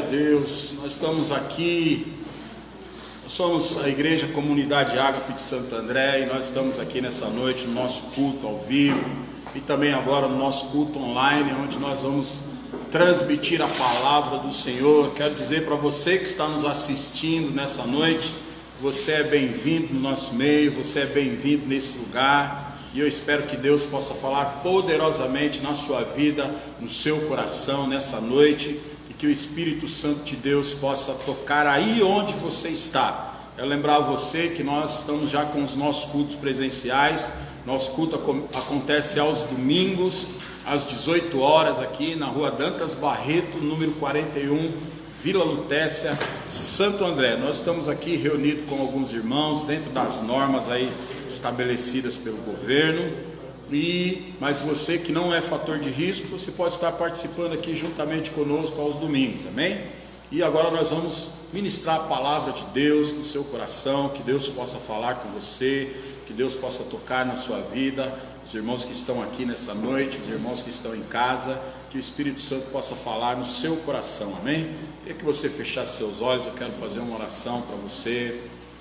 Deus, nós estamos aqui, nós somos a Igreja Comunidade Ágape de Santo André e nós estamos aqui nessa noite no nosso culto ao vivo e também agora no nosso culto online, onde nós vamos transmitir a palavra do Senhor. Quero dizer para você que está nos assistindo nessa noite, você é bem-vindo no nosso meio, você é bem-vindo nesse lugar e eu espero que Deus possa falar poderosamente na sua vida, no seu coração nessa noite. Que o Espírito Santo de Deus possa tocar aí onde você está. Eu lembrar você que nós estamos já com os nossos cultos presenciais. Nosso culto acontece aos domingos, às 18 horas, aqui na rua Dantas Barreto, número 41, Vila Lutécia, Santo André. Nós estamos aqui reunidos com alguns irmãos, dentro das normas aí estabelecidas pelo governo. Mas você que não é fator de risco, você pode estar participando aqui juntamente conosco aos domingos, amém? E agora nós vamos ministrar a palavra de Deus no seu coração, que Deus possa falar com você, que Deus possa tocar na sua vida, os irmãos que estão aqui nessa noite, os irmãos que estão em casa, que o Espírito Santo possa falar no seu coração, amém? Queria que você fechasse seus olhos, eu quero fazer uma oração para você,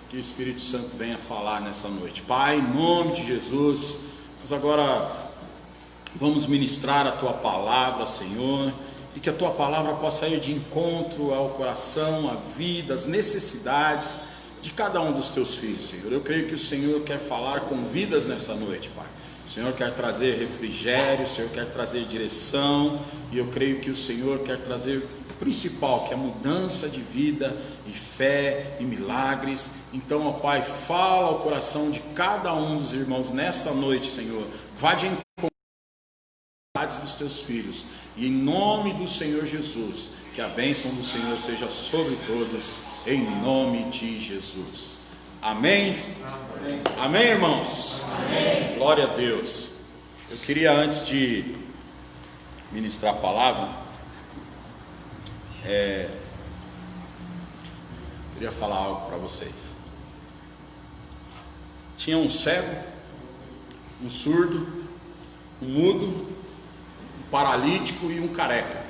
que o Espírito Santo venha falar nessa noite. Pai, em nome de Jesus, nós agora vamos ministrar a Tua palavra, Senhor, e que a Tua palavra possa ir de encontro ao coração, à vida, às necessidades de cada um dos Teus filhos, Senhor. Eu creio que o Senhor quer falar com vidas nessa noite, Pai. O Senhor quer trazer refrigério, o Senhor quer trazer direção, e eu creio que o Senhor quer trazer o principal, que é a mudança de vida e fé e milagres. Então, ó Pai, fala ao coração de cada um dos irmãos nessa noite, Senhor. Vá de encontro às necessidades dos Teus filhos, e em nome do Senhor Jesus, que a bênção do Senhor seja sobre todos, em nome de Jesus. Amém? Amém, amém, irmãos? Amém. Glória a Deus. Eu queria, antes de ministrar a palavra, queria falar algo para vocês. Tinha um cego, um surdo, um mudo, um paralítico e um careca.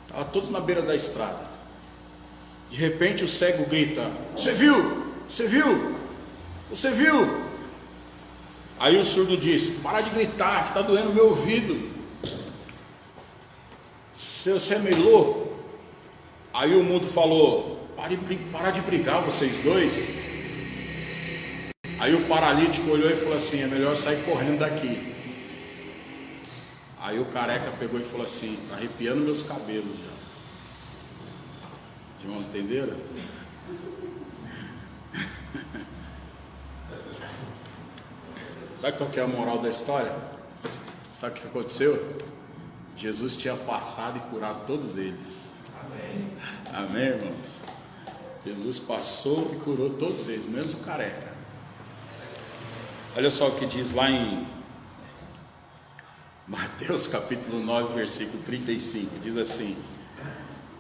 Estavam todos na beira da estrada. De repente o cego grita: "Você viu? Você viu? Você viu?" Aí o surdo disse: "Para de gritar, que está doendo o meu ouvido. Você é meio louco?" Aí o mudo falou: "Para de brigar vocês dois." Aí o paralítico olhou e falou assim: "É melhor sair correndo daqui." Aí o careca pegou e falou assim: "Está arrepiando meus cabelos já." Os irmãos entenderam? Sabe qual que é a moral da história? Sabe o que aconteceu? Jesus tinha passado e curado todos eles. Amém. Amém, irmãos? Jesus passou e curou todos eles, menos o careca. Olha só o que diz lá em Mateus capítulo 9, versículo 35. Diz assim: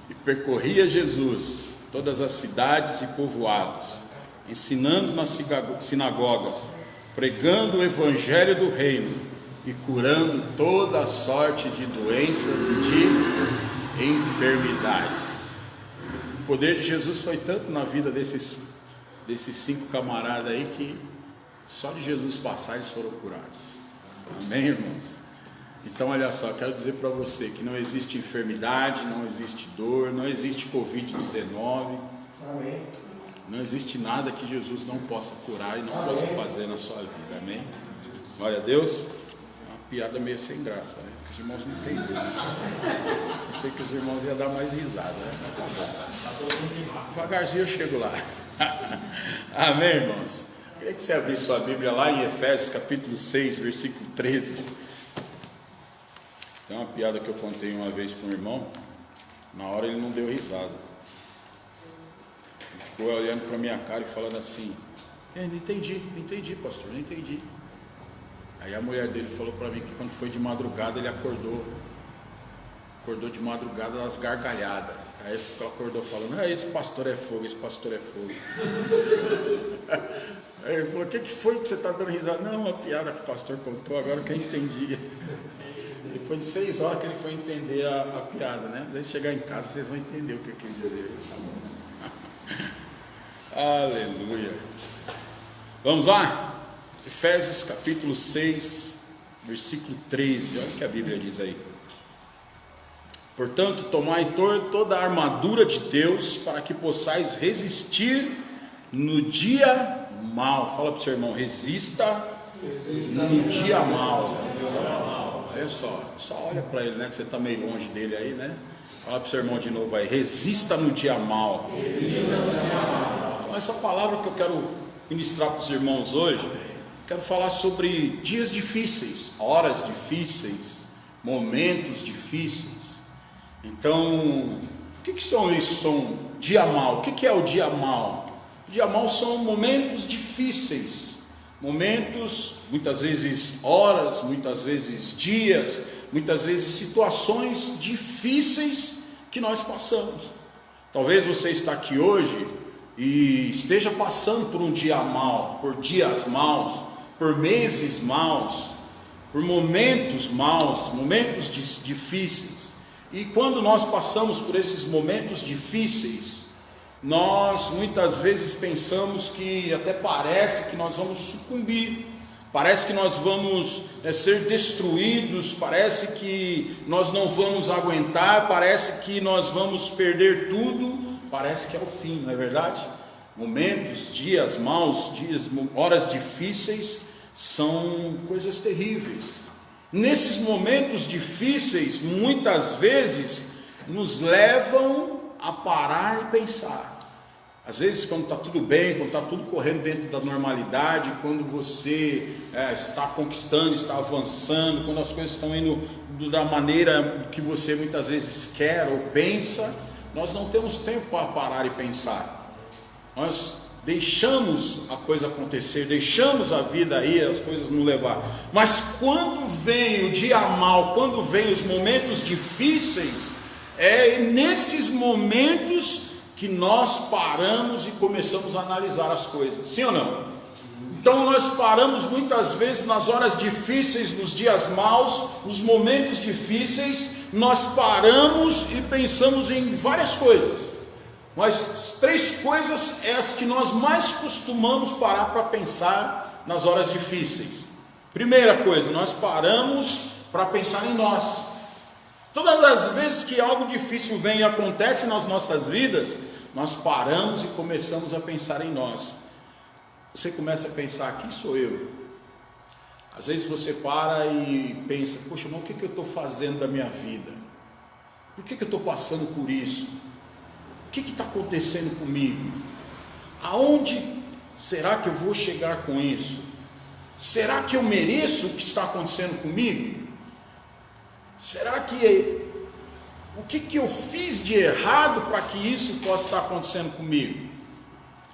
"E percorria Jesus todas as cidades e povoados, ensinando nas sinagogas, pregando o evangelho do reino e curando toda a sorte de doenças e de enfermidades." O poder de Jesus foi tanto na vida desses 5 camaradas aí, que só de Jesus passar eles foram curados. Amém, irmãos? Então olha só, quero dizer para você que não existe enfermidade, não existe dor, não existe Covid-19. Amém. Não existe nada que Jesus não possa curar e não Amém. Possa fazer na sua vida. Amém? Glória a Deus. Piada meio sem graça, né? Os irmãos não entenderam. Eu sei que os irmãos iam dar mais risada, né? Devagarzinho eu chego lá. Amém, irmãos? Queria que você abrisse sua Bíblia lá em Efésios capítulo 6, versículo 13. Tem uma piada que eu contei uma vez para um irmão. Na hora ele não deu risada. Ele ficou olhando para minha cara e falando assim: não entendi, pastor, não entendi. Aí a mulher dele falou para mim que quando foi de madrugada ele acordou de madrugada das gargalhadas. Aí ele acordou falando: esse pastor é fogo, esse pastor é fogo. Aí ele falou: o que foi que você está dando risada? Não, uma piada que o pastor contou, agora que eu entendi. Ele Depois de 6 horas que ele foi entender a piada, né? Daí chegar em casa vocês vão entender o que eu quis dizer. Aleluia. Vamos lá? Efésios capítulo 6, versículo 13. Olha o que a Bíblia diz aí. Portanto, tomai toda a armadura de Deus, para que possais resistir no dia mau. Fala para o seu irmão, resista no dia mau. Olha só olha para ele, né? Que você está meio longe dele aí, né? Fala para o seu irmão de novo aí, resista no dia mau. Então, essa palavra que eu quero ministrar para os irmãos hoje, quero falar sobre dias difíceis, horas difíceis, momentos difíceis. Então, o que são isso? São dia mau. O que é o dia mau? O dia mau são momentos difíceis, momentos, muitas vezes horas, muitas vezes dias, muitas vezes situações difíceis que nós passamos. Talvez você está aqui hoje e esteja passando por um dia mau, por dias maus, por meses maus, por momentos maus, momentos difíceis. E quando nós passamos por esses momentos difíceis, nós muitas vezes pensamos que até parece que nós vamos sucumbir, parece que nós vamos ser destruídos, parece que nós não vamos aguentar, parece que nós vamos perder tudo, parece que é o fim, não é verdade? Momentos, dias maus, horas difíceis são coisas terríveis. Nesses momentos difíceis, muitas vezes, nos levam a parar e pensar. Às vezes, quando está tudo bem, quando está tudo correndo dentro da normalidade, quando você está conquistando, está avançando, quando as coisas estão indo da maneira que você muitas vezes quer ou pensa, nós não temos tempo para parar e pensar. Nós deixamos a coisa acontecer, deixamos a vida aí, as coisas nos levar. Mas quando vem o dia mau, quando vem os momentos difíceis, é nesses momentos que nós paramos e começamos a analisar as coisas, sim ou não? Então nós paramos muitas vezes nas horas difíceis, nos dias maus, nos momentos difíceis, nós paramos e pensamos em várias coisas. Mas 3 coisas é as que nós mais costumamos parar para pensar nas horas difíceis. Primeira coisa, nós paramos para pensar em nós. Todas as vezes que algo difícil vem e acontece nas nossas vidas, nós paramos e começamos a pensar em nós. Você começa a pensar, quem sou eu? Às vezes você para e pensa, poxa, mas o que eu estou fazendo da minha vida? Por que eu estou passando por isso? O que está acontecendo comigo? Aonde será que eu vou chegar com isso? Será que eu mereço o que está acontecendo comigo? Será que o que eu fiz de errado para que isso possa estar acontecendo comigo?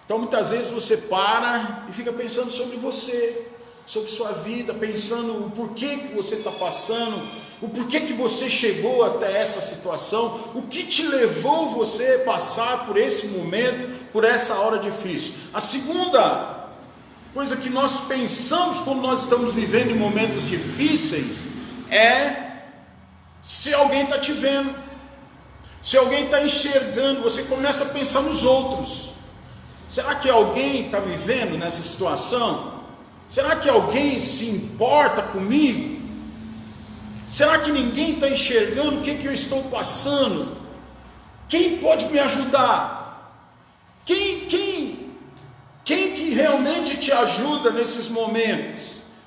Então muitas vezes você para e fica pensando sobre você, sobre sua vida, pensando o porquê que você está passando, o porquê que você chegou até essa situação, o que te levou você a passar por esse momento, por essa hora difícil. A segunda coisa que nós pensamos quando nós estamos vivendo em momentos difíceis é se alguém está te vendo, se alguém está enxergando. Você começa a pensar nos outros. Será que alguém está me vendo nessa situação? Será que alguém se importa comigo? Será que ninguém está enxergando o que eu estou passando? Quem pode me ajudar? Quem que realmente te ajuda nesses momentos?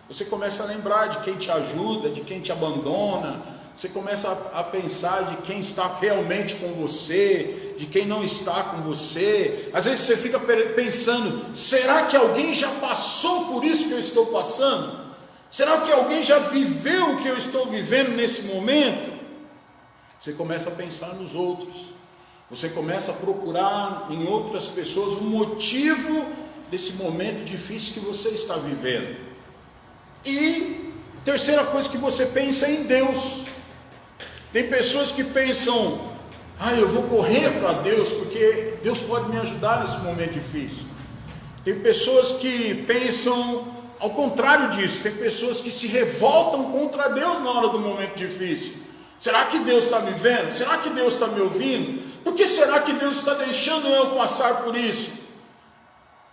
Você começa a lembrar de quem te ajuda, de quem te abandona. Você começa a pensar de quem está realmente com você, de quem não está com você. Às vezes você fica pensando, será que alguém já passou por isso que eu estou passando? Será que alguém já viveu o que eu estou vivendo nesse momento? Você começa a pensar nos outros. Você começa a procurar em outras pessoas o motivo desse momento difícil que você está vivendo. E terceira coisa que você pensa é em Deus. Tem pessoas que pensam, eu vou correr para Deus, porque Deus pode me ajudar nesse momento difícil. Tem pessoas que pensam, ao contrário disso, tem pessoas que se revoltam contra Deus na hora do momento difícil. Será que Deus está me vendo? Será que Deus está me ouvindo? Por que será que Deus está deixando eu passar por isso?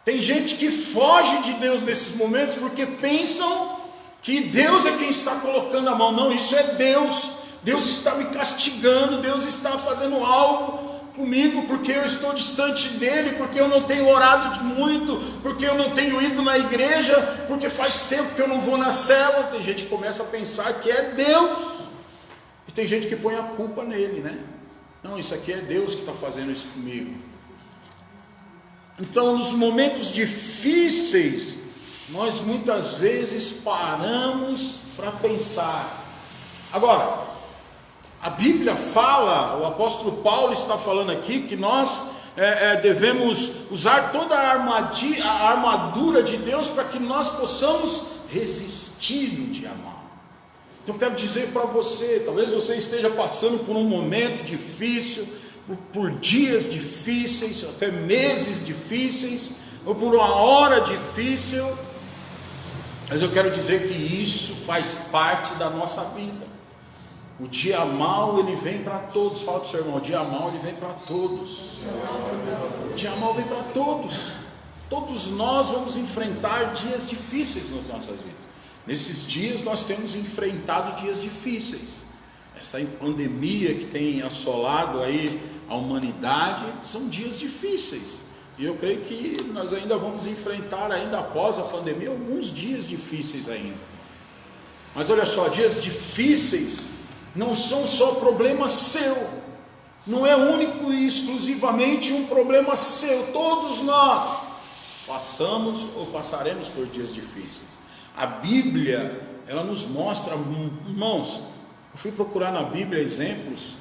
Tem gente que foge de Deus nesses momentos porque pensam que Deus é quem está colocando a mão. Não, isso é Deus. Deus está me castigando, Deus está fazendo algo comigo porque eu estou distante dele, porque eu não tenho orado muito, porque eu não tenho ido na igreja, porque faz tempo que eu não vou na célula. Tem gente que começa a pensar que é Deus, e tem gente que põe a culpa nele, né? Não, isso aqui é Deus que está fazendo isso comigo. Então, nos momentos difíceis, nós muitas vezes paramos para pensar. Agora, a Bíblia fala, o apóstolo Paulo está falando aqui, que nós devemos usar toda a armadura de Deus para que nós possamos resistir no dia mau. Então eu quero dizer para você, talvez você esteja passando por um momento difícil, por dias difíceis, até meses difíceis, ou por uma hora difícil, mas eu quero dizer que isso faz parte da nossa vida. O dia mau ele vem para todos. Fala para o seu irmão, o dia mau ele vem para todos. O dia mau vem para todos. Todos nós vamos enfrentar dias difíceis nas nossas vidas. Nesses dias nós temos enfrentado dias difíceis. Essa pandemia que tem assolado aí a humanidade são dias difíceis. E eu creio que nós ainda vamos enfrentar, ainda após a pandemia, alguns dias difíceis ainda. Mas olha só, dias difíceis não são só problema seu, não é único e exclusivamente um problema seu. Todos nós passamos ou passaremos por dias difíceis. A Bíblia, ela nos mostra, irmãos, eu fui procurar na Bíblia exemplos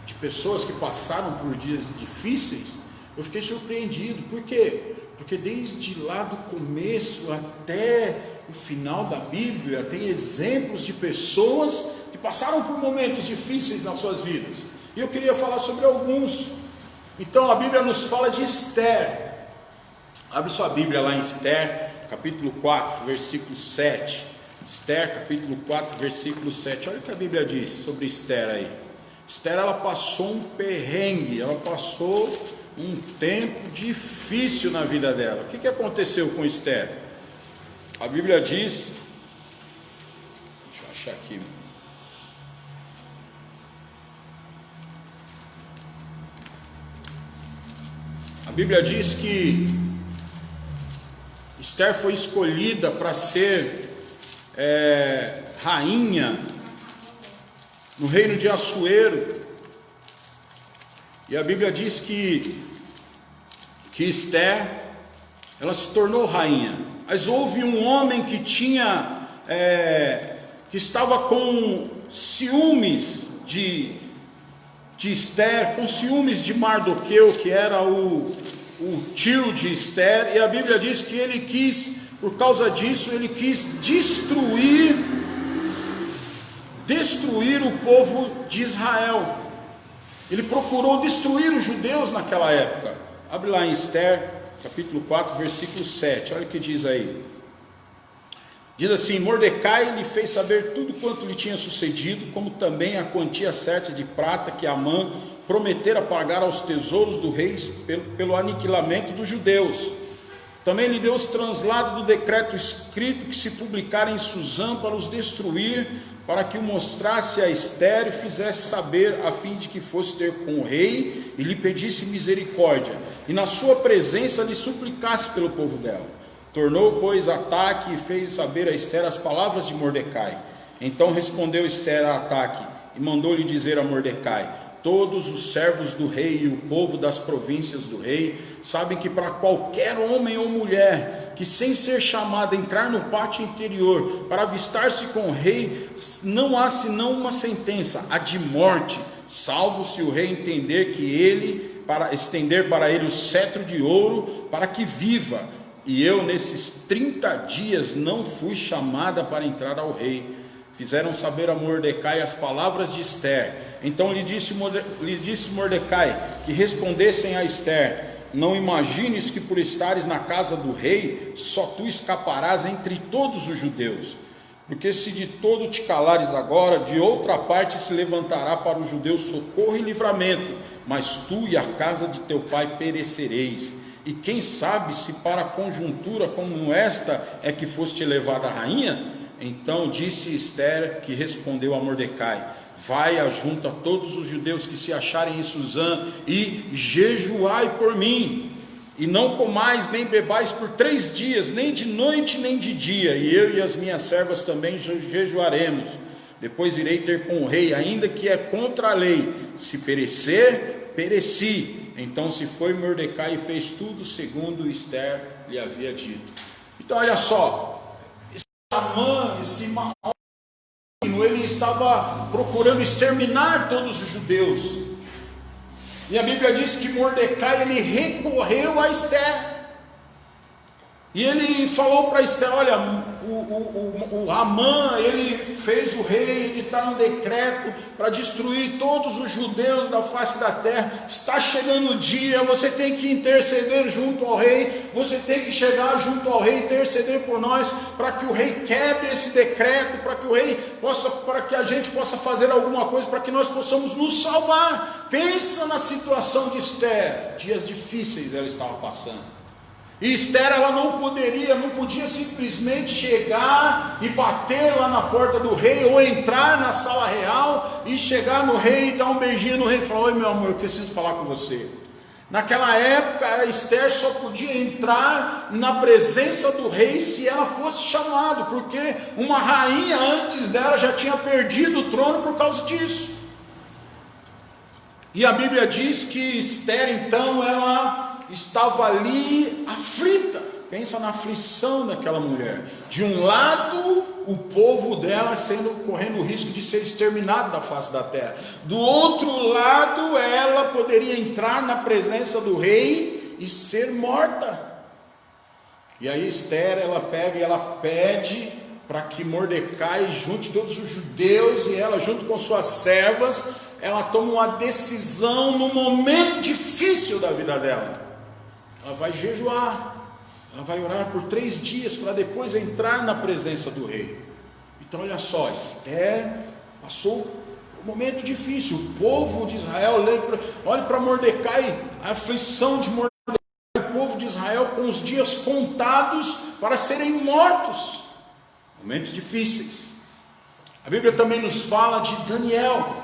de pessoas que passaram por dias difíceis. Eu fiquei surpreendido. Por quê? Porque desde lá do começo até o final da Bíblia tem exemplos de pessoas que passaram por momentos difíceis nas suas vidas, e eu queria falar sobre alguns. Então a Bíblia nos fala de Esther. Abre sua Bíblia lá em Esther, capítulo 4, versículo 7. Esther, capítulo 4, versículo 7. Olha o que a Bíblia diz sobre Esther aí. Esther, ela passou um perrengue, ela passou um tempo difícil na vida dela. O que aconteceu com Esther? A Bíblia diz, deixa eu achar aqui, a Bíblia diz que Esther foi escolhida para ser rainha no reino de Assuero. E a Bíblia diz que Esther, ela se tornou rainha. Mas houve um homem que que estava com ciúmes de Esther, com ciúmes de Mardoqueu, que era o tio de Esther, e a Bíblia diz que ele quis, por causa disso, ele quis destruir o povo de Israel. Ele procurou destruir os judeus naquela época. Abre lá em Esther, capítulo 4, versículo 7, olha o que diz aí. Diz assim: Mordecai lhe fez saber tudo quanto lhe tinha sucedido, como também a quantia certa de prata que Amã prometera pagar aos tesouros do rei pelo aniquilamento dos judeus. Também lhe deu os translados do decreto escrito que se publicara em Susã para os destruir, para que o mostrasse a Esther e fizesse saber, a fim de que fosse ter com o rei e lhe pedisse misericórdia, e na sua presença lhe suplicasse pelo povo dela. Tornou, pois, Ataque e fez saber a Esther as palavras de Mordecai. Então respondeu Esther a Ataque e mandou-lhe dizer a Mordecai: todos os servos do rei e o povo das províncias do rei sabem que para qualquer homem ou mulher que, sem ser chamado, entrar no pátio interior para avistar-se com o rei, não há senão uma sentença, a de morte, salvo se o rei entender que estender para ele o cetro de ouro para que viva. E eu nesses 30 dias não fui chamada para entrar ao rei. Fizeram saber a Mordecai as palavras de Esther. Então lhe disse Mordecai que respondessem a Esther: não imagines que por estares na casa do rei, só tu escaparás entre todos os judeus. Porque se de todo te calares agora, de outra parte se levantará para os judeus socorro e livramento, mas tu e a casa de teu pai perecereis. E quem sabe se para conjuntura como esta é que foste elevada a rainha? Então disse Ester, que respondeu a Mordecai: vai ajunta todos os judeus que se acharem em Suzã e jejuai por mim, e não comais nem bebais por 3 dias, nem de noite nem de dia, e eu e as minhas servas também jejuaremos. Depois irei ter com o rei, ainda que é contra a lei. Se perecer, pereci. Então se foi Mordecai e fez tudo segundo Ester lhe havia dito. Então olha só, esse maligno, ele estava procurando exterminar todos os judeus. E a Bíblia diz que Mordecai, ele recorreu a Ester. E ele falou para Ester: olha, o Amã, ele fez o rei editar um decreto para destruir todos os judeus da face da terra. Está chegando o dia, você tem que interceder junto ao rei, você tem que chegar junto ao rei, interceder por nós, para que o rei quebre esse decreto, para que o rei possa, para que a gente possa fazer alguma coisa, para que nós possamos nos salvar. Pensa na situação de Ester, dias difíceis ela estava passando. E Ester, ela não podia simplesmente chegar e bater lá na porta do rei, ou entrar na sala real e chegar no rei e dar um beijinho no rei e falar: oi meu amor, eu preciso falar com você. Naquela época, a Ester só podia entrar na presença do rei se ela fosse chamada, porque uma rainha antes dela já tinha perdido o trono por causa disso. E a Bíblia diz que Ester, então, ela estava ali aflita. Pensa na aflição daquela mulher. De um lado, o povo dela correndo o risco de ser exterminado da face da terra. Do outro lado, ela poderia entrar na presença do rei e ser morta. E aí Ester, ela pega e ela pede para que Mordecai junte todos os judeus, e ela junto com suas servas, ela toma uma decisão num momento difícil da vida dela. Ela vai jejuar, ela vai orar por 3 dias para depois entrar na presença do rei. Então olha só, Ester passou por um momento difícil. O povo de Israel, olhe para Mordecai, a aflição de Mordecai, o povo de Israel com os dias contados para serem mortos. Momentos difíceis. A Bíblia também nos fala de Daniel.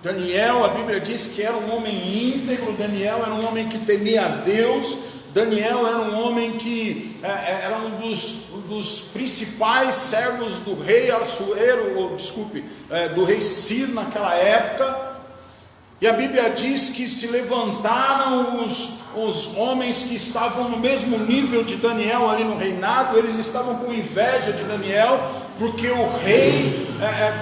Daniel, a Bíblia diz que era um homem íntegro. Daniel era um homem que temia a Deus. Daniel era um homem que era um dos principais servos do rei Assuero, do rei Ciro naquela época. E a Bíblia diz que se levantaram os homens que estavam no mesmo nível de Daniel ali no reinado. Eles estavam com inveja de Daniel, porque o rei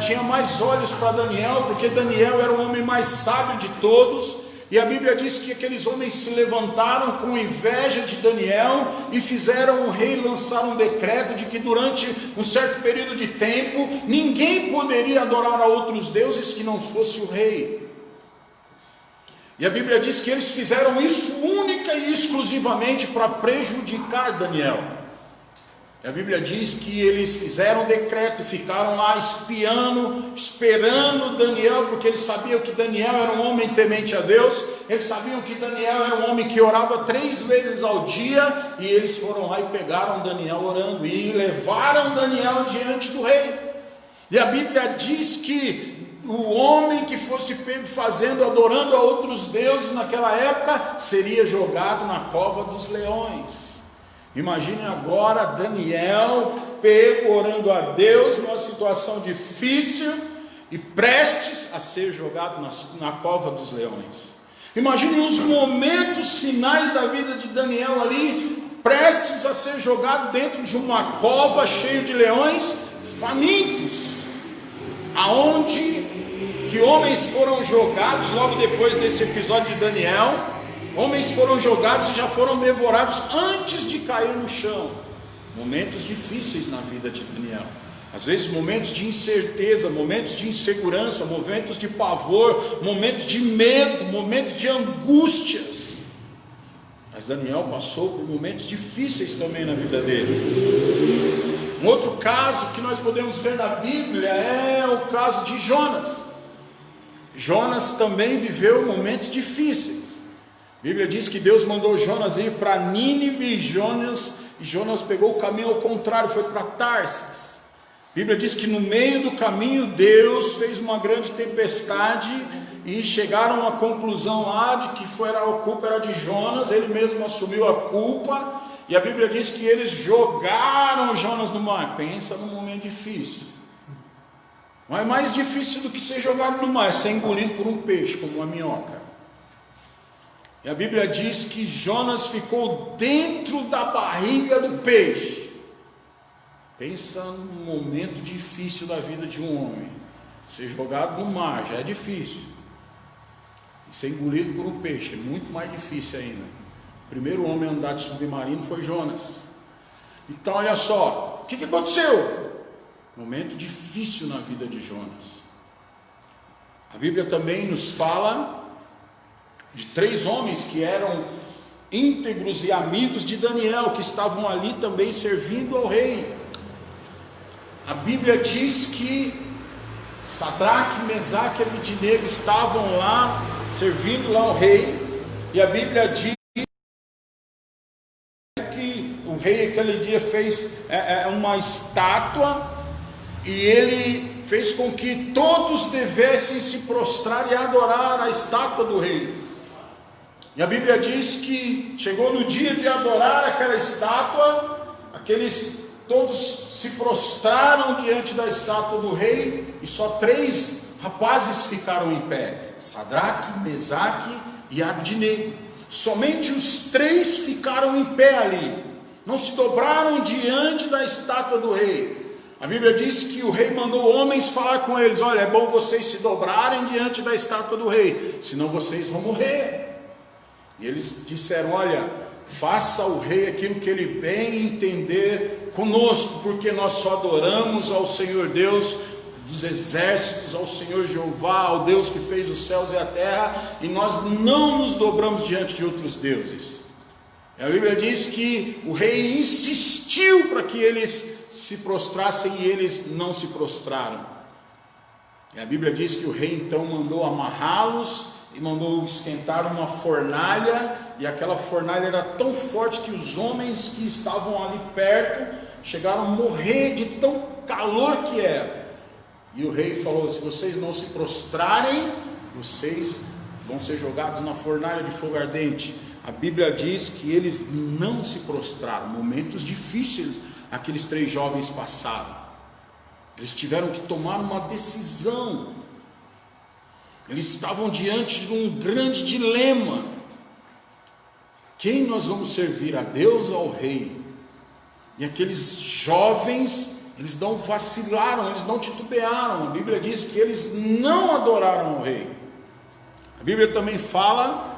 tinha mais olhos para Daniel, porque Daniel era o homem mais sábio de todos. E a Bíblia diz que aqueles homens se levantaram com inveja de Daniel e fizeram o rei lançar um decreto de que durante um certo período de tempo ninguém poderia adorar a outros deuses que não fosse o rei. E a Bíblia diz que eles fizeram isso única e exclusivamente para prejudicar Daniel. E a Bíblia diz que eles fizeram um decreto e ficaram lá espiando, esperando Daniel, porque eles sabiam que Daniel era um homem temente a Deus. Eles sabiam que Daniel era um homem que orava 3 vezes ao dia, e eles foram lá e pegaram Daniel orando e levaram Daniel diante do rei. E a Bíblia diz que o homem que fosse pego adorando a outros deuses naquela época, seria jogado na cova dos leões. Imagine agora Daniel pego orando a Deus numa situação difícil e prestes a ser jogado na cova dos leões. Imagine os momentos finais da vida de Daniel ali, prestes a ser jogado dentro de uma cova cheia de leões famintos, aonde que homens foram jogados logo depois desse episódio de Daniel. Homens foram jogados e já foram devorados antes de cair no chão. Momentos difíceis na vida de Daniel. Às vezes momentos de incerteza, momentos de insegurança, momentos de pavor, momentos de medo, momentos de angústias. Mas Daniel passou por momentos difíceis também na vida dele. Um outro caso que nós podemos ver na Bíblia é o caso de Jonas. Jonas também viveu momentos difíceis. A Bíblia diz que Deus mandou Jonas ir para Nínive, e Jonas pegou o caminho ao contrário, foi para Tarsis. A Bíblia diz que no meio do caminho Deus fez uma grande tempestade e chegaram à conclusão lá de que a culpa era de Jonas. Ele mesmo assumiu a culpa, e a Bíblia diz que eles jogaram Jonas no mar. Pensa num momento difícil. Não é mais difícil do que ser jogado no mar, é ser engolido por um peixe, como uma minhoca. E a Bíblia diz que Jonas ficou dentro da barriga do peixe. Pensa num momento difícil da vida de um homem. Ser jogado no mar já é difícil. E ser engolido por um peixe é muito mais difícil ainda. O primeiro homem a andar de submarino foi Jonas. Então olha só, o que aconteceu? Momento difícil na vida de Jonas. A Bíblia também nos fala de 3 homens que eram íntegros e amigos de Daniel, que estavam ali também servindo ao rei. A Bíblia diz que Sadraque, Mesaque e Abednego estavam lá, servindo lá ao rei, e a Bíblia diz que o rei aquele dia fez uma estátua, e ele fez com que todos devessem se prostrar e adorar a estátua do rei. E a Bíblia diz que chegou no dia de adorar aquela estátua, todos se prostraram diante da estátua do rei, e só 3 rapazes ficaram em pé: Sadraque, Mesaque e Abednego. Somente os 3 ficaram em pé ali, não se dobraram diante da estátua do rei. A Bíblia diz que o rei mandou homens falar com eles: olha, é bom vocês se dobrarem diante da estátua do rei, senão vocês vão morrer. E eles disseram: olha, faça ao rei aquilo que ele bem entender conosco, porque nós só adoramos ao Senhor Deus dos exércitos, ao Senhor Jeová, ao Deus que fez os céus e a terra, e nós não nos dobramos diante de outros deuses. E a Bíblia diz que o rei insistiu para que eles se prostrassem, e eles não se prostraram. E a Bíblia diz que o rei então mandou amarrá-los e mandou esquentar uma fornalha, e aquela fornalha era tão forte que os homens que estavam ali perto chegaram a morrer de tão calor que era. E o rei falou: se vocês não se prostrarem, vocês vão ser jogados na fornalha de fogo ardente. A Bíblia diz que eles não se prostraram. Momentos difíceis aqueles 3 jovens passaram. Eles tiveram que tomar uma decisão. Eles estavam diante de um grande dilema: quem nós vamos servir, a Deus ou ao rei? E aqueles jovens, eles não vacilaram, eles não titubearam. A Bíblia diz que eles não adoraram ao rei. A Bíblia também fala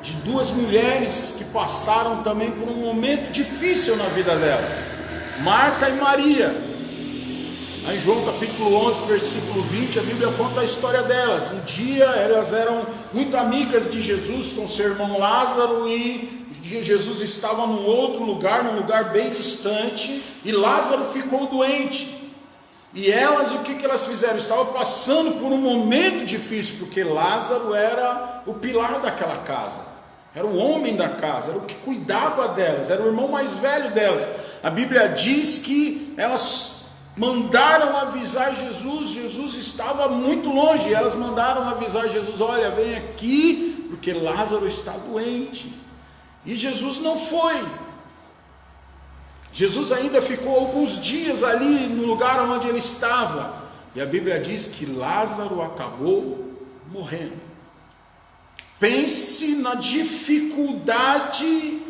de 2 mulheres que passaram também por um momento difícil na vida delas: Marta e Maria. Em João capítulo 11, versículo 20, a Bíblia conta a história delas. Um dia elas eram muito amigas de Jesus com seu irmão Lázaro, e Jesus estava num outro lugar, num lugar bem distante, e Lázaro ficou doente. E elas, o que elas fizeram? Estavam passando por um momento difícil, porque Lázaro era o pilar daquela casa, era o homem da casa, era o que cuidava delas, era o irmão mais velho delas. A Bíblia diz que elas mandaram avisar Jesus. Jesus estava muito longe, e elas mandaram avisar Jesus: olha, vem aqui, porque Lázaro está doente. E Jesus não foi. Jesus ainda ficou alguns dias ali no lugar onde ele estava, e a Bíblia diz que Lázaro acabou morrendo. Pense na dificuldade,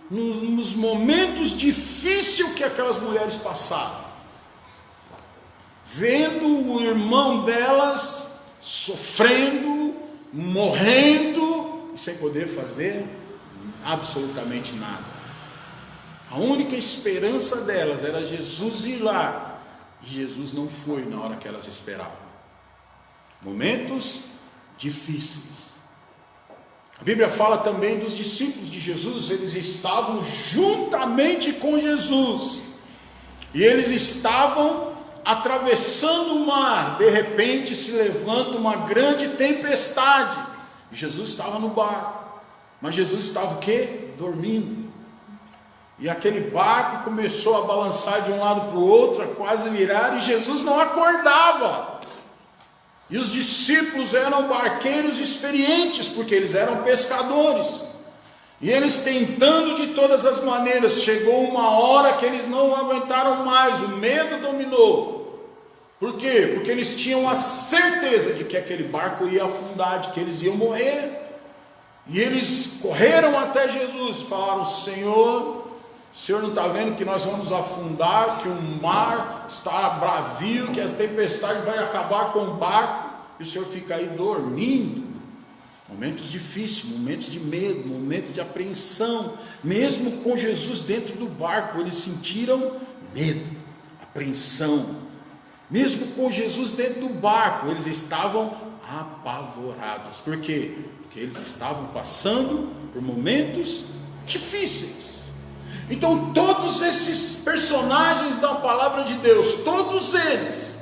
nos momentos difíceis que aquelas mulheres passaram, vendo o irmão delas sofrendo, morrendo, e sem poder fazer absolutamente nada. A única esperança delas era Jesus ir lá, e Jesus não foi na hora que elas esperavam. Momentos difíceis. A Bíblia fala também dos discípulos de Jesus, eles estavam juntamente com Jesus, e eles estavam atravessando o mar. De repente se levanta uma grande tempestade, e Jesus estava no barco, mas Jesus estava o quê? Dormindo. E aquele barco começou a balançar de um lado para o outro, a quase virar, e Jesus não acordava. E os discípulos eram barqueiros experientes, porque eles eram pescadores. E eles tentando de todas as maneiras, chegou uma hora que eles não aguentaram mais, o medo dominou. Por quê? Porque eles tinham a certeza de que aquele barco ia afundar, de que eles iam morrer. E eles correram até Jesus e falaram: Senhor, o Senhor não está vendo que nós vamos afundar, que o mar está bravio, que a tempestade vai acabar com o barco, e o Senhor fica aí dormindo? Momentos difíceis, momentos de medo, momentos de apreensão. Mesmo com Jesus dentro do barco, eles sentiram medo, apreensão. Mesmo com Jesus dentro do barco, eles estavam apavorados. Por quê? Porque eles estavam passando por momentos difíceis. Então todos esses personagens da palavra de Deus, todos eles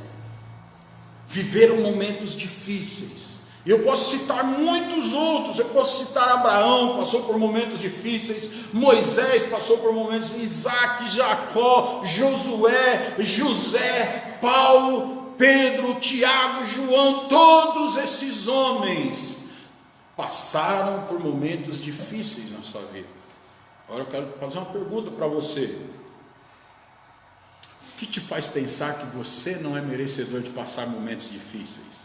viveram momentos difíceis. E eu posso citar muitos outros. Eu posso citar Abraão, passou por momentos difíceis. Moisés passou por momentos, Isaac, Jacó, Josué, José, Paulo, Pedro, Tiago, João. Todos esses homens passaram por momentos difíceis na sua vida. Agora eu quero fazer uma pergunta para você. O que te faz pensar que você não é merecedor de passar momentos difíceis?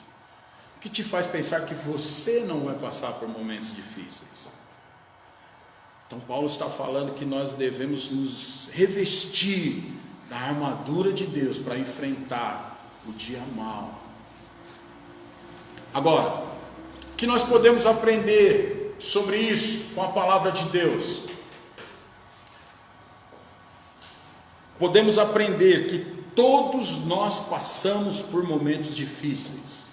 O que te faz pensar que você não vai passar por momentos difíceis? Então Paulo está falando que nós devemos nos revestir da armadura de Deus para enfrentar o dia mau. Agora, o que nós podemos aprender sobre isso com a palavra de Deus? Podemos aprender que todos nós passamos por momentos difíceis.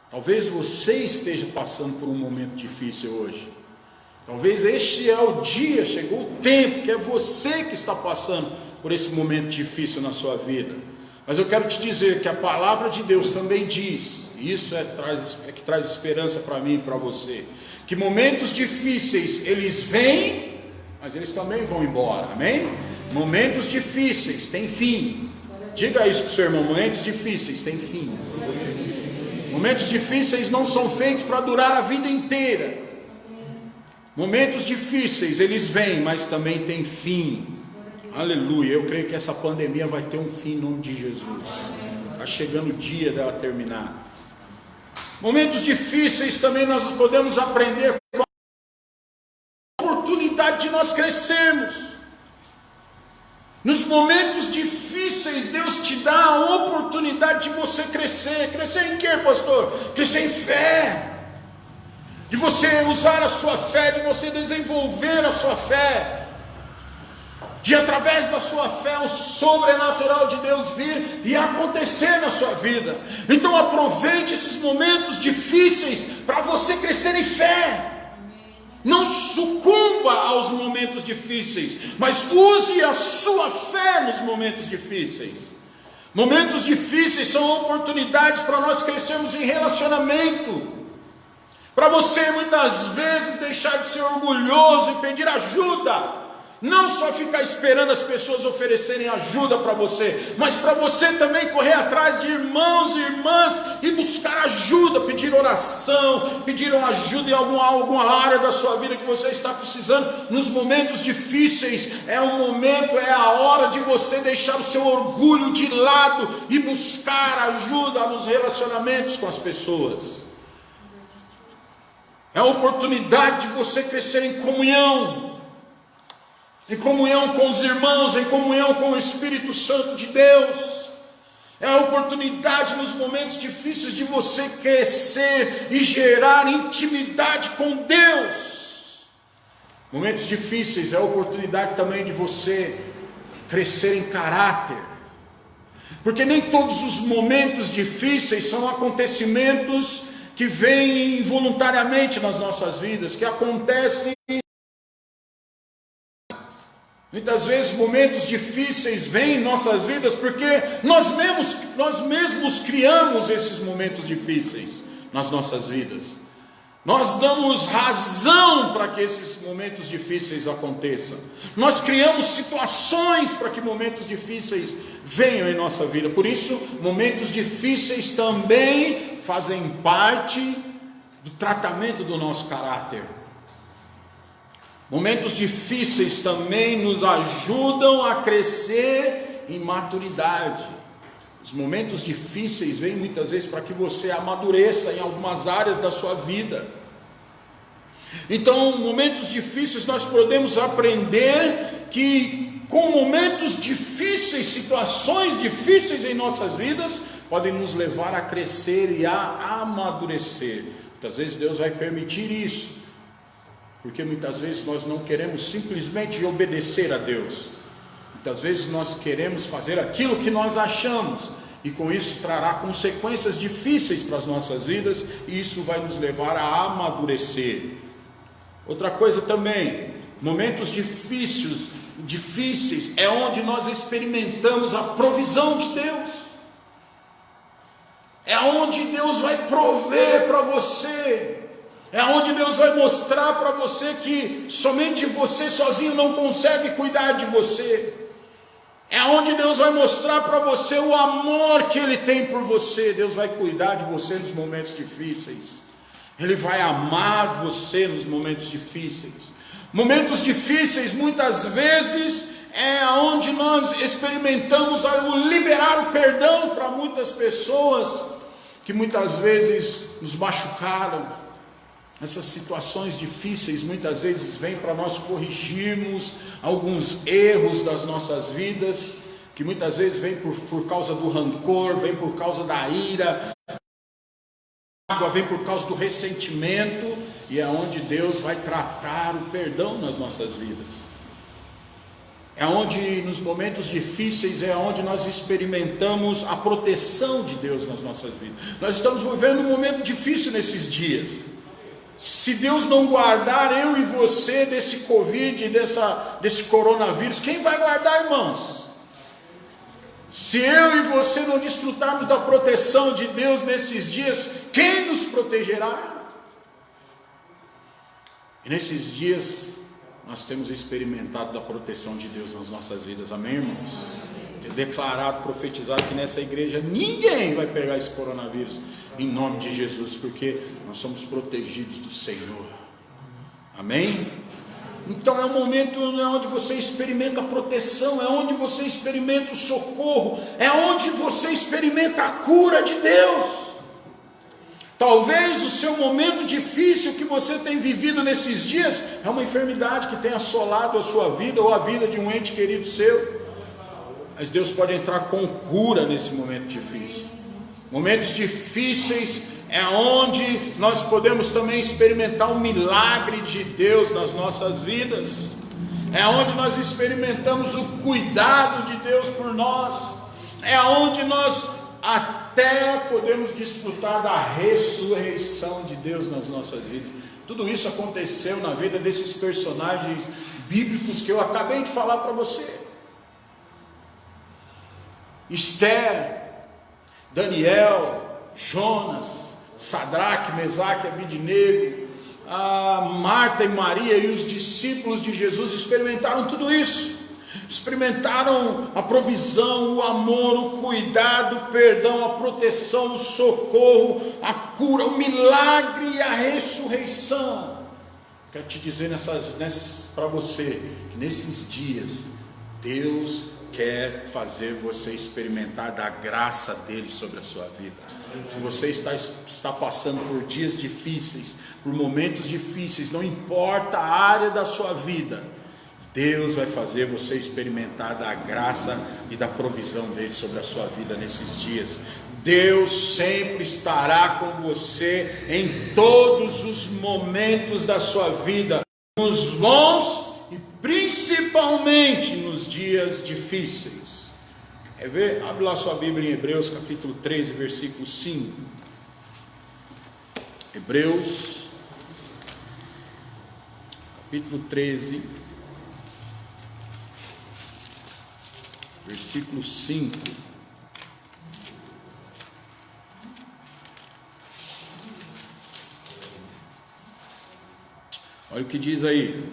Talvez você esteja passando por um momento difícil hoje. Talvez este é o dia, chegou o tempo que é você que está passando por esse momento difícil na sua vida. Mas eu quero te dizer que a palavra de Deus também diz, e isso que traz esperança para mim e para você, que momentos difíceis eles vêm, mas eles também vão embora, amém? Momentos difíceis têm fim. Diga isso para o seu irmão: momentos difíceis têm fim. Momentos difíceis não são feitos para durar a vida inteira. Momentos difíceis eles vêm, mas também têm fim. Aleluia. Eu creio que essa pandemia vai ter um fim em nome de Jesus. Está chegando o dia dela terminar. Momentos difíceis também nós podemos aprender com a oportunidade de nós crescermos. Nos momentos difíceis, Deus te dá a oportunidade de você crescer. Crescer em quê, pastor? Crescer em fé. De você usar a sua fé, de você desenvolver a sua fé. De através da sua fé, o sobrenatural de Deus vir e acontecer na sua vida. Então aproveite esses momentos difíceis para você crescer em fé. Não sucumba aos momentos difíceis, mas use a sua fé nos momentos difíceis. Momentos difíceis são oportunidades para nós crescermos em relacionamento. Para você muitas vezes deixar de ser orgulhoso e pedir ajuda. Não só ficar esperando as pessoas oferecerem ajuda para você, mas para você também correr atrás de irmãos e irmãs e buscar ajuda, pedir oração, pedir ajuda em alguma área da sua vida que você está precisando. Nos momentos difíceis é a hora de você deixar o seu orgulho de lado e buscar ajuda nos relacionamentos com as pessoas. É a oportunidade de você crescer em comunhão com os irmãos, em comunhão com o Espírito Santo de Deus. É a oportunidade nos momentos difíceis de você crescer e gerar intimidade com Deus. Momentos difíceis é a oportunidade também de você crescer em caráter. Porque nem todos os momentos difíceis são acontecimentos que vêm involuntariamente nas nossas vidas, que acontecem. Muitas vezes momentos difíceis vêm em nossas vidas porque nós mesmos criamos esses momentos difíceis nas nossas vidas. Nós damos razão para que esses momentos difíceis aconteçam. Nós criamos situações para que momentos difíceis venham em nossa vida. Por isso, momentos difíceis também fazem parte do tratamento do nosso caráter. Momentos difíceis também nos ajudam a crescer em maturidade. Os momentos difíceis vêm muitas vezes para que você amadureça em algumas áreas da sua vida. Então, momentos difíceis nós podemos aprender que com momentos difíceis, situações difíceis em nossas vidas, podem nos levar a crescer e a amadurecer. Muitas vezes Deus vai permitir isso, porque muitas vezes nós não queremos simplesmente obedecer a Deus. Muitas vezes nós queremos fazer aquilo que nós achamos, e com isso trará consequências difíceis para as nossas vidas, e isso vai nos levar a amadurecer. Outra coisa também, momentos difíceis é onde nós experimentamos a provisão de Deus. É onde Deus vai prover para você. É onde Deus vai mostrar para você que somente você sozinho não consegue cuidar de você. É onde Deus vai mostrar para você o amor que Ele tem por você. Deus vai cuidar de você nos momentos difíceis. Ele vai amar você nos momentos difíceis. Momentos difíceis muitas vezes é onde nós experimentamos o liberar o perdão para muitas pessoas que muitas vezes nos machucaram. Essas situações difíceis muitas vezes vêm para nós corrigirmos alguns erros das nossas vidas, que muitas vezes vêm por causa do rancor, vem por causa da ira, vem por causa do ressentimento, e é onde Deus vai tratar o perdão nas nossas vidas. É onde nos momentos difíceis é onde nós experimentamos a proteção de Deus nas nossas vidas. Nós estamos vivendo um momento difícil nesses dias. Se Deus não guardar eu e você desse Covid, desse coronavírus, quem vai guardar, irmãos? Se eu e você não desfrutarmos da proteção de Deus nesses dias, quem nos protegerá? E nesses dias nós temos experimentado da proteção de Deus nas nossas vidas, amém, irmãos? Tenho declarado, profetizado que nessa igreja ninguém vai pegar esse coronavírus, em nome de Jesus, porque nós somos protegidos do Senhor, amém? Então é um momento onde você experimenta a proteção, é onde você experimenta o socorro, é onde você experimenta a cura de Deus. Talvez o seu momento difícil que você tem vivido nesses dias é uma enfermidade que tem assolado a sua vida ou a vida de um ente querido seu. Mas Deus pode entrar com cura nesse momento difícil. Momentos difíceis é onde nós podemos também experimentar o milagre de Deus nas nossas vidas. É onde nós experimentamos o cuidado de Deus por nós. É onde nós até podemos desfrutar da ressurreição de Deus nas nossas vidas. Tudo isso aconteceu na vida desses personagens bíblicos que eu acabei de falar para você. Esther, Daniel, Jonas, Sadraque, Mesaque, Abidnego, Marta e Maria e os discípulos de Jesus experimentaram tudo isso. Experimentaram a provisão, o amor, o cuidado, o perdão, a proteção, o socorro, a cura, o milagre e a ressurreição. Quero te dizer para você que nesses dias Deus quer fazer você experimentar da graça dele sobre a sua vida. Se você está passando por dias difíceis, por momentos difíceis, não importa a área da sua vida, Deus vai fazer você experimentar da graça e da provisão dele sobre a sua vida nesses dias. Deus sempre estará com você em todos os momentos da sua vida, nos bons e principalmente nos dias difíceis. Quer ver? Abre lá sua Bíblia em Hebreus capítulo 13, versículo 5. Hebreus, capítulo 13, versículo 5. Olha o que diz aí: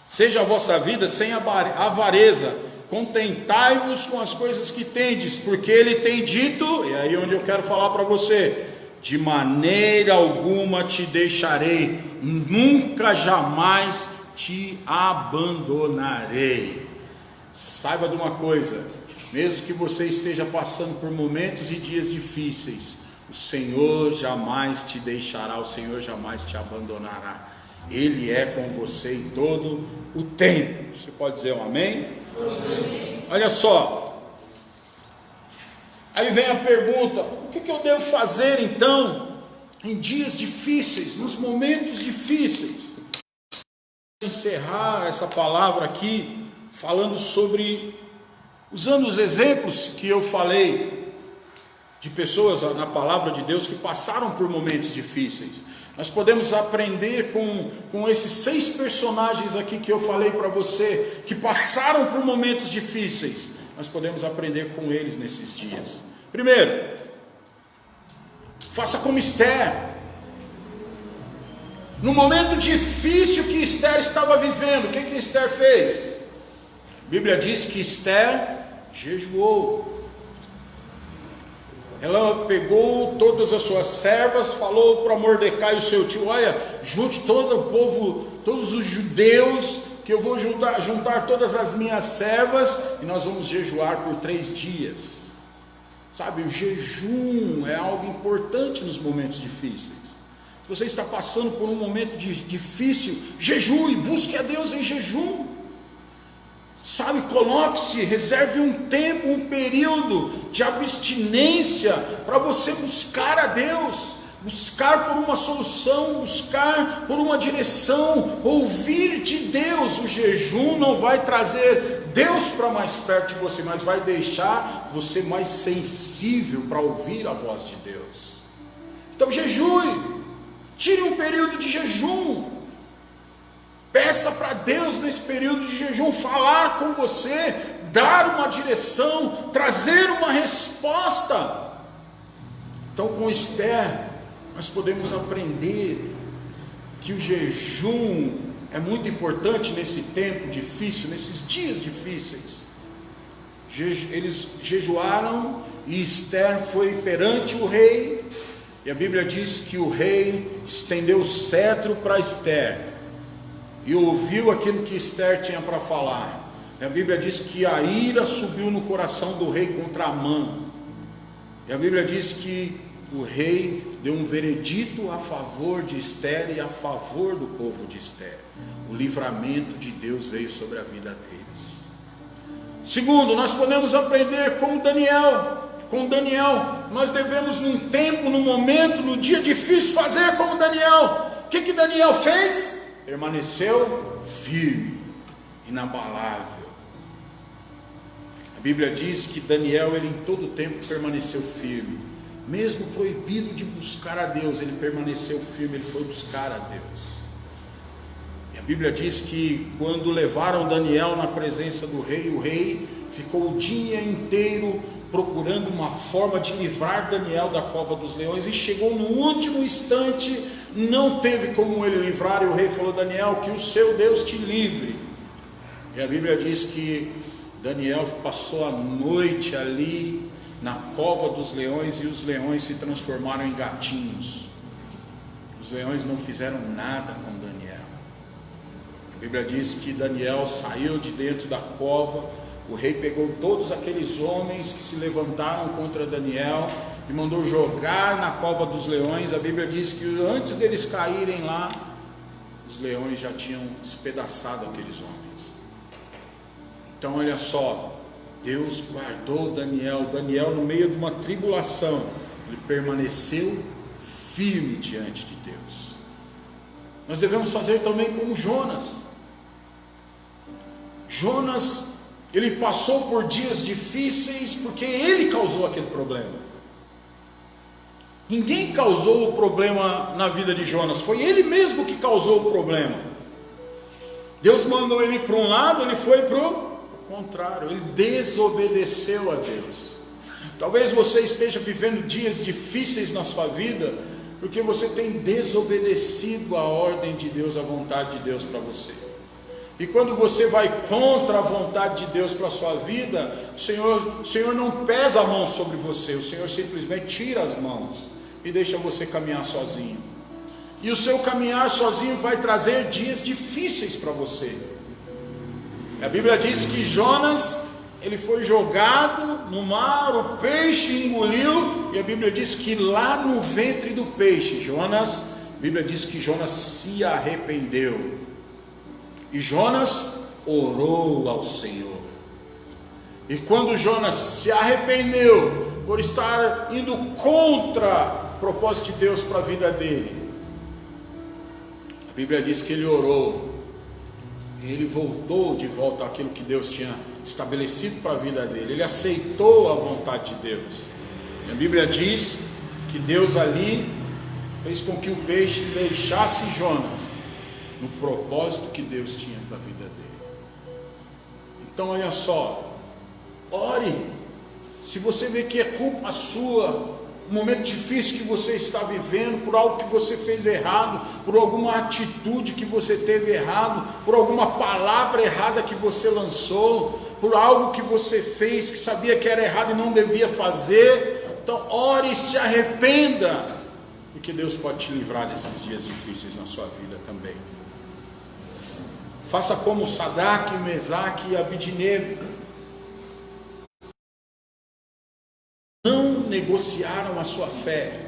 seja a vossa vida sem avareza, contentai-vos com as coisas que tendes, porque ele tem dito, e aí onde eu quero falar para você: de maneira alguma te deixarei, nunca jamais te abandonarei. Saiba de uma coisa, mesmo que você esteja passando por momentos e dias difíceis, o Senhor jamais te deixará, o Senhor jamais te abandonará. Ele é com você em todo o tempo. Você pode dizer um amém? Amém. Olha só, aí vem a pergunta: o que eu devo fazer então em dias difíceis, nos momentos difíceis? Vou encerrar essa palavra aqui falando sobre, usando os exemplos que eu falei de pessoas na palavra de Deus que passaram por momentos difíceis. Nós podemos aprender com esses 6 personagens aqui que eu falei para você, que passaram por momentos difíceis. Nós podemos aprender com eles nesses dias. Primeiro, faça como Esther. No momento difícil que Esther estava vivendo, o que Esther fez? A Bíblia diz que Esther jejuou. Ela pegou todas as suas servas, falou para Mordecai, o seu tio: olha, junte todo o povo, todos os judeus, que eu vou juntar todas as minhas servas, e nós vamos jejuar por 3 dias. Sabe, o jejum é algo importante nos momentos difíceis. Se você está passando por um momento difícil, jejue, busque a Deus em jejum. Sabe, coloque-se, reserve um tempo, um período de abstinência para você buscar a Deus, buscar por uma solução, buscar por uma direção, ouvir de Deus. O jejum não vai trazer Deus para mais perto de você, mas vai deixar você mais sensível para ouvir a voz de Deus. Então jejue, tire um período de jejum. Peça para Deus nesse período de jejum falar com você, dar uma direção, trazer uma resposta. Então, com Esther, nós podemos aprender que o jejum é muito importante nesse tempo difícil, nesses dias difíceis. Eles jejuaram e Esther foi perante o rei, e a Bíblia diz que o rei estendeu o cetro para Esther e ouviu aquilo que Esther tinha para falar. A Bíblia diz que a ira subiu no coração do rei contra Amã. E a Bíblia diz que o rei deu um veredito a favor de Esther e a favor do povo de Esther. O livramento de Deus veio sobre a vida deles. Segundo, nós podemos aprender com Daniel. Com Daniel, nós devemos num tempo, num momento, no dia difícil, fazer como Daniel. O que Daniel fez? Permaneceu firme, inabalável. A Bíblia diz que Daniel, ele em todo tempo permaneceu firme, mesmo proibido de buscar a Deus, ele permaneceu firme, ele foi buscar a Deus. E a Bíblia diz que quando levaram Daniel na presença do rei, o rei ficou o dia inteiro procurando uma forma de livrar Daniel da cova dos leões, e chegou no último instante, não teve como ele livrar, e o rei falou: Daniel, que o seu Deus te livre. E a Bíblia diz que Daniel passou a noite ali na cova dos leões, e os leões se transformaram em gatinhos. Os leões não fizeram nada com Daniel. A Bíblia diz que Daniel saiu de dentro da cova. O rei pegou todos aqueles homens que se levantaram contra Daniel e mandou jogar na cova dos leões. A Bíblia diz que antes deles caírem lá, os leões já tinham despedaçado aqueles homens. Então olha só, Deus guardou Daniel. Daniel, no meio de uma tribulação, ele permaneceu firme diante de Deus. Nós devemos fazer também como Jonas. Jonas, ele passou por dias difíceis porque ele causou aquele problema. Ninguém causou o problema na vida de Jonas, foi ele mesmo que causou o problema. Deus mandou ele para um lado, ele foi para o contrário, ele desobedeceu a Deus. Talvez você esteja vivendo dias difíceis na sua vida, porque você tem desobedecido a ordem de Deus, a vontade de Deus para você. E quando você vai contra a vontade de Deus para a sua vida, o Senhor não pesa a mão sobre você, o Senhor simplesmente tira as mãos e deixa você caminhar sozinho. E o seu caminhar sozinho vai trazer dias difíceis para você. A Bíblia diz que Jonas, ele foi jogado no mar, o peixe engoliu, e a Bíblia diz que lá no ventre do peixe, a Bíblia diz que Jonas se arrependeu. E Jonas orou ao Senhor. E quando Jonas se arrependeu por estar indo contra o propósito de Deus para a vida dele, a Bíblia diz que ele orou, e ele voltou de volta àquilo que Deus tinha estabelecido para a vida dele. Ele aceitou a vontade de Deus. E a Bíblia diz que Deus ali fez com que o peixe deixasse Jonas no propósito que Deus tinha para a vida dele. Então olha só, ore. Se você vê que é culpa sua, um momento difícil que você está vivendo, por algo que você fez errado, por alguma atitude que você teve errado, por alguma palavra errada que você lançou, por algo que você fez que sabia que era errado e não devia fazer, então ore e se arrependa, porque Deus pode te livrar desses dias difíceis na sua vida também. Faça como Sadraque, Mesaque e Abidnego. Não negociaram a sua fé.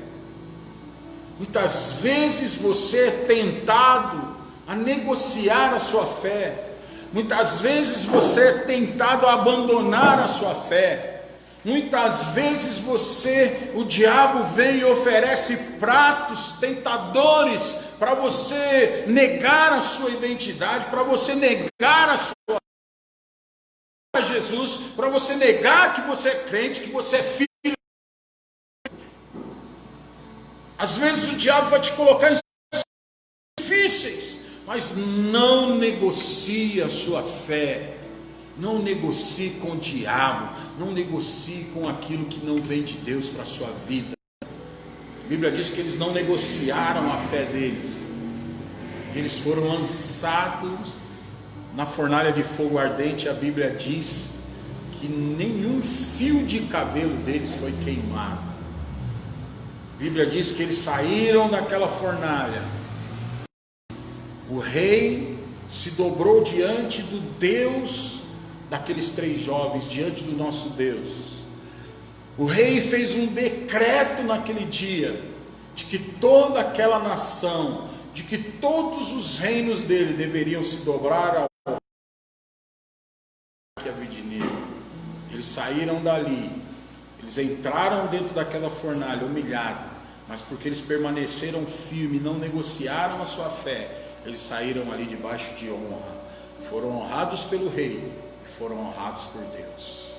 Muitas vezes você é tentado a negociar a sua fé. Muitas vezes você é tentado a abandonar a sua fé. Muitas vezes o diabo vem e oferece pratos tentadores para você negar a sua identidade, para você negar a sua Jesus, para você negar que você é crente, que você é filho. Às vezes o diabo vai te colocar em situações difíceis, mas não negocie a sua fé. Não negocie com o diabo, não negocie com aquilo que não vem de Deus para a sua vida. A Bíblia diz que eles não negociaram a fé deles. Eles foram lançados na fornalha de fogo ardente. A Bíblia diz que nenhum fio de cabelo deles foi queimado. A Bíblia diz que eles saíram daquela fornalha. O rei se dobrou diante do Deus daqueles 3 jovens, diante do nosso Deus. O rei fez um decreto naquele dia, de que toda aquela nação, de que todos os reinos dele deveriam se dobrar ao Abidnego. Eles saíram dali, eles entraram dentro daquela fornalha humilhados, mas porque eles permaneceram firmes, não negociaram a sua fé, eles saíram ali debaixo de honra, foram honrados pelo rei, foram honrados por Deus.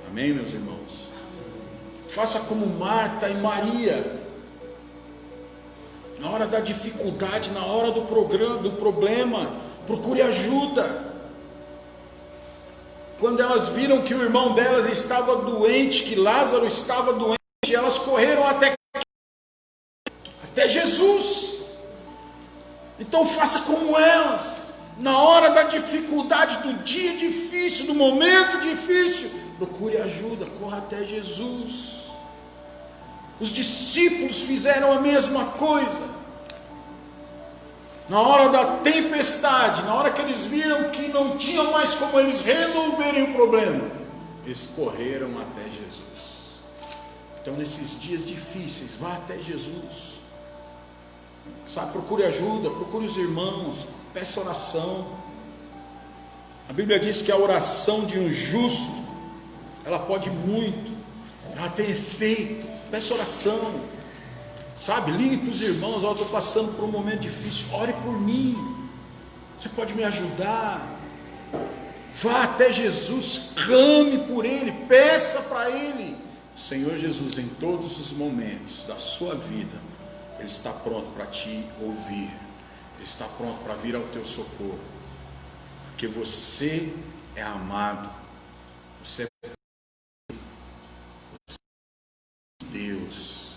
Amém, meus irmãos? Faça como Marta e Maria. Na hora da dificuldade, na hora do problema, procure ajuda. Quando elas viram que o irmão delas estava doente, que Lázaro estava doente, elas correram até Jesus. Então faça como elas. Na hora da dificuldade, do dia difícil, do momento difícil, procure ajuda, corra até Jesus. Os discípulos fizeram a mesma coisa. Na hora da tempestade, na hora que eles viram que não tinham mais como eles resolverem o problema, eles correram até Jesus. Então nesses dias difíceis, vá até Jesus. Sabe, procure ajuda, procure os irmãos, peça oração. A Bíblia diz que a oração de um justo, ela pode muito, ela tem efeito. Peça oração, sabe, ligue para os irmãos: eu estou passando por um momento difícil, ore por mim, você pode me ajudar. Vá até Jesus, clame por Ele, peça para Ele. O Senhor Jesus, em todos os momentos da sua vida, Ele está pronto para te ouvir. Ele está pronto para vir ao teu socorro. Porque você é amado. Você é Deus.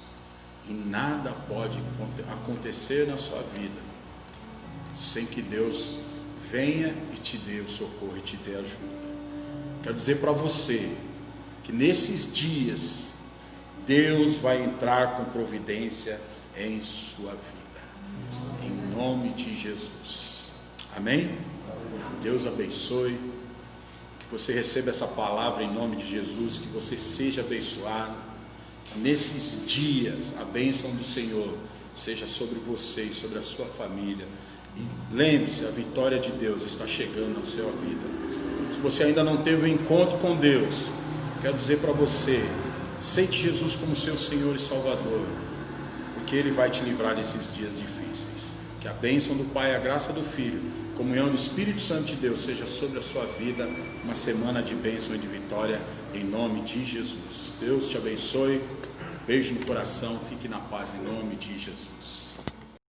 E nada pode acontecer na sua vida sem que Deus venha e te dê o socorro e te dê ajuda. Quero dizer para você que nesses dias Deus vai entrar com providência em sua vida, em nome de Jesus. Amém? Deus abençoe, que você receba essa palavra em nome de Jesus, que você seja abençoado, que nesses dias a bênção do Senhor seja sobre você e sobre a sua família. E lembre-se, a vitória de Deus está chegando na sua vida. Se você ainda não teve um encontro com Deus, quero dizer para você, aceite Jesus como seu Senhor e Salvador, porque Ele vai te livrar desses dias difíceis. Que a bênção do Pai, a graça do Filho, a comunhão do Espírito Santo de Deus seja sobre a sua vida, uma semana de bênção e de vitória, em nome de Jesus. Deus te abençoe, beijo no coração, fique na paz em nome de Jesus.